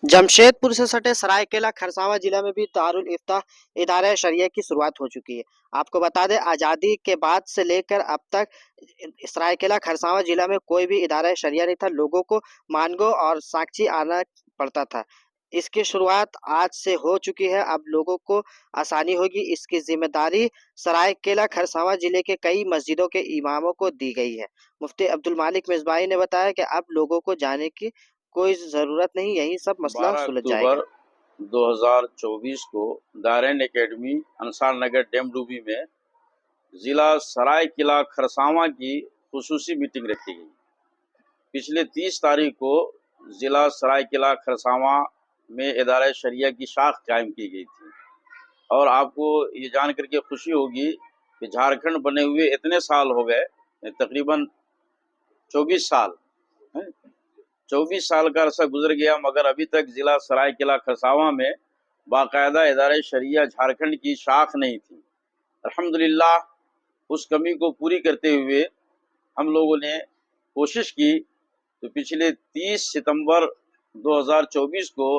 जमशेदपुर से सटे सरायकेला खरसावां जिला में भी दारुल इफ्ता इदारा शरिया की शुरुआत हो चुकी है। आपको बता दें, आज़ादी के बाद से लेकर अब तक सरायकेला खरसावां जिला में कोई भी इदारा शरिया नहीं था। लोगों को मानगो और साक्षी आना पड़ता था। इसकी शुरुआत आज से हो चुकी है। अब लोगों को आसानी होगी। इसकी जिम्मेदारी सरायकेला खरसावां जिले के कई मस्जिदों के इमामों को दी गई है। मुफ्ती अब्दुल मालिक मिसबाही ने बताया कि अब लोगों को जाने की कोई जरूरत नहीं, यही सब मसला 12 सुलझ अक्टूबर जाएगा। 2024 को दारैन एकेडमी अंसार नगर डेमडूबी में जिला सरायकेला खरसावां की खुसूसी मीटिंग रखी गई। पिछले 30 तारीख को जिला सरायकेला खरसावां में इदारा शरिया की शाख कायम की गई थी। और आपको ये जान करके खुशी होगी कि झारखंड बने हुए इतने साल हो गए, तकरीबन 24 साल, 24 साल का अरसा गुजर गया, मगर अभी तक जिला सरायकेला खरसावां में बाकायदा इदारे शरिया झारखंड की शाख नहीं थी। अल्हम्दुलिल्लाह उस कमी को पूरी करते हुए हम लोगों ने कोशिश की तो पिछले 30 सितंबर 2024 को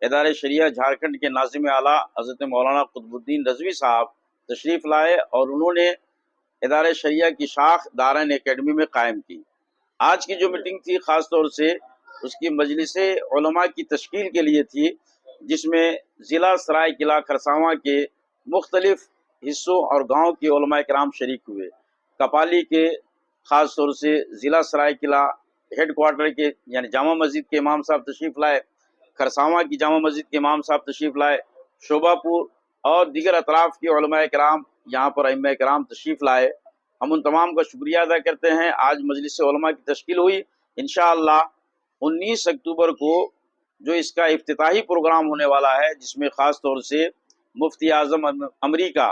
इदारे शरिया झारखंड के नाज़िम आला हज़रत मौलाना कुतुबुद्दीन रज़वी साहब तशरीफ़ लाए और उन्होंने इदारे शरिया की शाख दारैन एकेडमी में कायम की। आज की जो मीटिंग थी ख़ास तौर से उसकी मजलिस उलमा की तश्कील के लिए थी, जिसमें ज़िला सरायकेला खरसावां के मुख्तलिफ हिस्सों और गाँव के उलमा किराम शरीक हुए। कपाली के ख़ास तौर से ज़िला सरायकेला हेड क्वार्टर के यानी जामा मस्जिद के इमाम साहब तशरीफ़ लाए, खरसावां की जामा मस्जिद के इमाम साहब तशरीफ़ लाए, शोभापुर और दीगर अतराफ़ के उलमा किराम यहाँ पर अइम्मा किराम तशरीफ़ लाए। हम उन तमाम का शुक्रिया अदा करते हैं। आज मजलिस उलमा की तश्कील हुई। इंशाअल्लाह 19 अक्टूबर को जो इसका इफ्तिताही प्रोग्राम होने वाला है, जिसमें ख़ास तौर से मुफ्ती आज़म अमरीका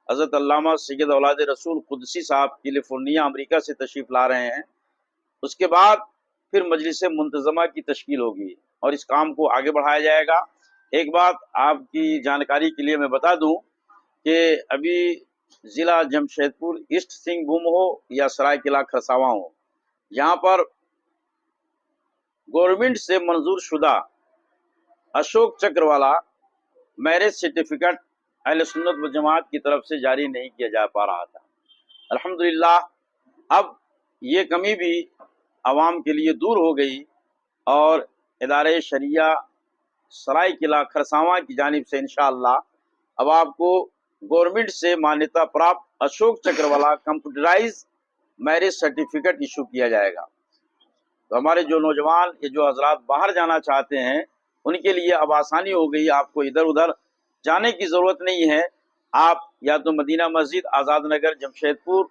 हज़रत अल्लामा सैयद औलाद रसूल कुदसी साहब कैलिफोर्निया अमरीका से तशरीफ़ ला रहे हैं। उसके बाद फिर मजलिस मुंतज़मा की तश्कील होगी और इस काम को आगे बढ़ाया जाएगा। एक बात आपकी जानकारी के लिए मैं बता दूं कि अभी ज़िला जमशेदपुर ईस्ट सिंहभूम हो या सरायकेला खरसावां हो, यहाँ पर गवर्नमेंट से मंजूर शुदा अशोक चक्र वाला मैरिज सर्टिफिकेट अहले सुन्नत व जमात की तरफ से जारी नहीं किया जा पा रहा था। अल्हम्दुलिल्लाह अब ये कमी भी आवाम के लिए दूर हो गई और इदारे शरिया सरायकेला खरसावां की जानिब से इंशाअल्लाह अब आपको गवर्नमेंट से मान्यता प्राप्त अशोक चक्र वाला कंप्यूटराइज मैरिज सर्टिफिकेट इशू किया जाएगा। तो हमारे जो नौजवान ये जो हजरात बाहर जाना चाहते हैं उनके लिए अब आसानी हो गई। आपको इधर उधर जाने की ज़रूरत नहीं है। आप या तो मदीना मस्जिद आज़ाद नगर जमशेदपुर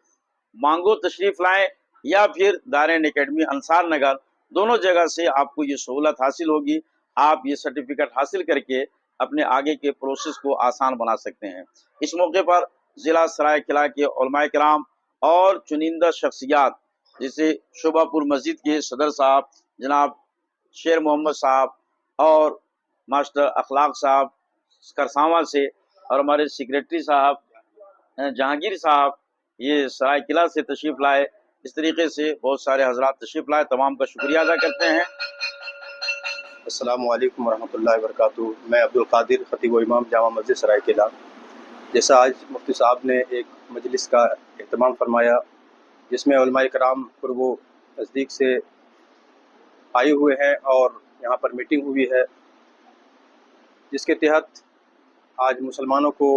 मांगो तशरीफ़ लाएं या फिर दारैन एकेडमी अंसार नगर, दोनों जगह से आपको ये सहूलत हासिल होगी। आप ये सर्टिफिकेट हासिल करके अपने आगे के प्रोसेस को आसान बना सकते हैं। इस मौके पर ज़िला सरायकेला के उलमाए किराम और चुनिंदा शख्सियात जैसे शोभापुर मस्जिद के सदर साहब जनाब शेर मोहम्मद साहब और मास्टर अखलाक साहब खरसावां से और हमारे सेक्रेटरी साहब जहांगीर साहब ये सरायकेला से तशरीफ़ लाए। इस तरीके से बहुत सारे हजरात तशरीफ़ लाए। तमाम का शुक्रिया अदा करते हैं। अस्सलामु अलैकुम वरहमतुल्लाहि वबरकातुहू। मैं अब्दुल कादिर खतीब व इमाम जामा मस्जिद सरायकेला। जैसा आज मुफ्ती साहब ने एक मजलिस का एहतमाम फरमाया जिसमें उलमाए कराम कुर्बो नज़दीक से आए हुए हैं और यहाँ पर मीटिंग हुई है, जिसके तहत आज मुसलमानों को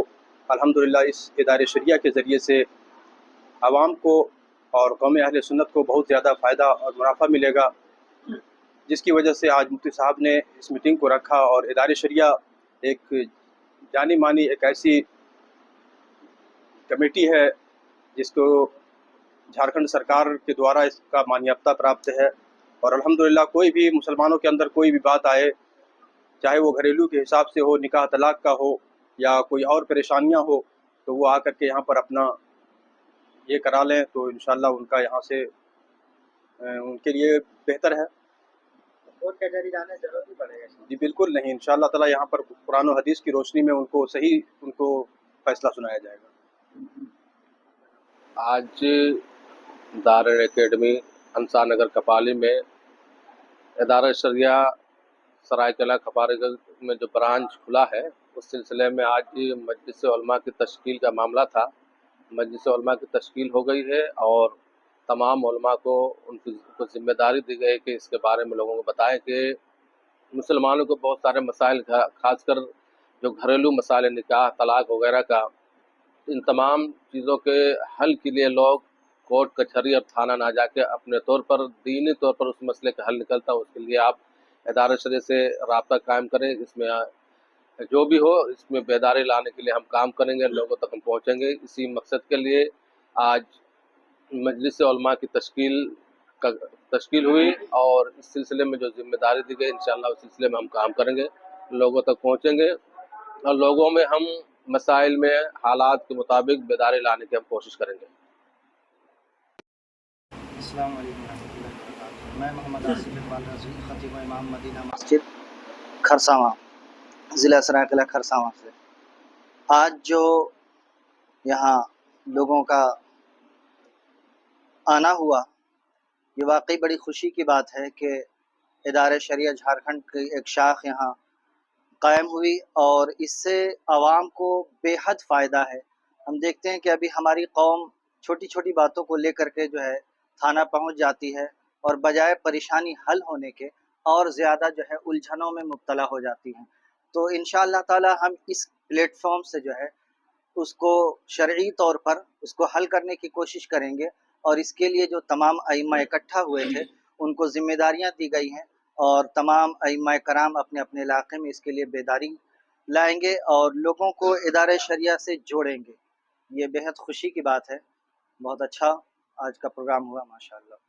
अल्हम्दुलिल्लाह इस इदारे शरिया के ज़रिए से आवाम को और कौम अहले सुन्नत को बहुत ज़्यादा फ़ायदा और मुनाफा मिलेगा, जिसकी वजह से आज मुफ्ती साहब ने इस मीटिंग को रखा। और इदारे शरिया एक जानी मानी एक ऐसी कमेटी है जिसको झारखंड सरकार के द्वारा इसका मान्यता प्राप्त है। और अल्हम्दुलिल्लाह कोई भी मुसलमानों के अंदर कोई भी बात आए, चाहे वो घरेलू के हिसाब से हो, निकाह तलाक का हो या कोई और परेशानियां हो, तो वो आकर के यहाँ पर अपना ये करा लें तो इंशाअल्लाह उनका यहाँ से उनके लिए बेहतर है। कोर्ट कचहरी जाने की जरूरत नहीं पड़ेगा। जी बिल्कुल नहीं, इंशाअल्लाह ताला यहाँ पर कुरान और हदीस की रोशनी में उनको सही फैसला सुनाया जाएगा। आज दारुल एकेडमी अंसार नगर कपाली में इदारा शरिया सरायकेला खपारेगंज में जो ब्रांच खुला है उस सिलसिले में आज मजलिस उलमा की तश्कील का मामला था। मजलिस उलमा की तश्कील हो गई है और तमाम उलमा को उनको जिम्मेदारी दी गई है कि इसके बारे में लोगों को बताएं कि मुसलमानों को बहुत सारे मसाइल खासकर जो घरेलू मसाइल निकाह तलाक वगैरह का, इन तमाम चीज़ों के हल के लिए लोग कोर्ट कचहरी और थाना ना जाके अपने तौर पर दीनी तौर पर उस मसले का हल निकलता है। उसके लिए आप इदारे शरीय से राब्ता कायम करें। इसमें जो भी हो इसमें बेदारी लाने के लिए हम काम करेंगे, लोगों तक हम पहुँचेंगे। इसी मकसद के लिए आज मजलिस उलमा की तश्कील हुई और इस सिलसिले में जो जिम्मेदारी दी गई इंशाअल्लाह उस सिलसिले में हम काम करेंगे, लोगों तक पहुँचेंगे और लोगों में हम मसाइल में हालात के मुताबिक बेदारी लाने की हम कोशिश करेंगे। अस्सलाम वालेकुम रहमतुल्लाहि व बरकातहू। मैं मोहम्मद आसिफ इकबाल रज़ी, खतीब व इमाम मदीना मस्जिद खरसावां, ज़िला सरायकेला खरसावां से। आज जो यहाँ लोगों का आना हुआ, ये वाकई बड़ी खुशी की बात है कि इदारे शरिया झारखंड की एक शाख यहाँ कायम हुई और इससे आवाम को बेहद फ़ायदा है। हम देखते हैं कि अभी हमारी कौम छोटी छोटी बातों को लेकर के जो है थाना पहुंच जाती है और बजाय परेशानी हल होने के और ज़्यादा जो है उलझनों में मुब्तला हो जाती हैं। तो इंशाअल्लाह ताला हम इस प्लेटफॉर्म से जो है उसको शरई तौर पर उसको हल करने की कोशिश करेंगे और इसके लिए जो तमाम अइम्मा इकट्ठा हुए थे उनको ज़िम्मेदारियां दी गई हैं और तमाम अइम्मा कराम अपने अपने इलाके में इसके लिए बेदारी लाएंगे और लोगों को इदारे शरिया से जोड़ेंगे। ये बेहद खुशी की बात है। बहुत अच्छा आज का प्रोग्राम हुआ माशाअल्लाह।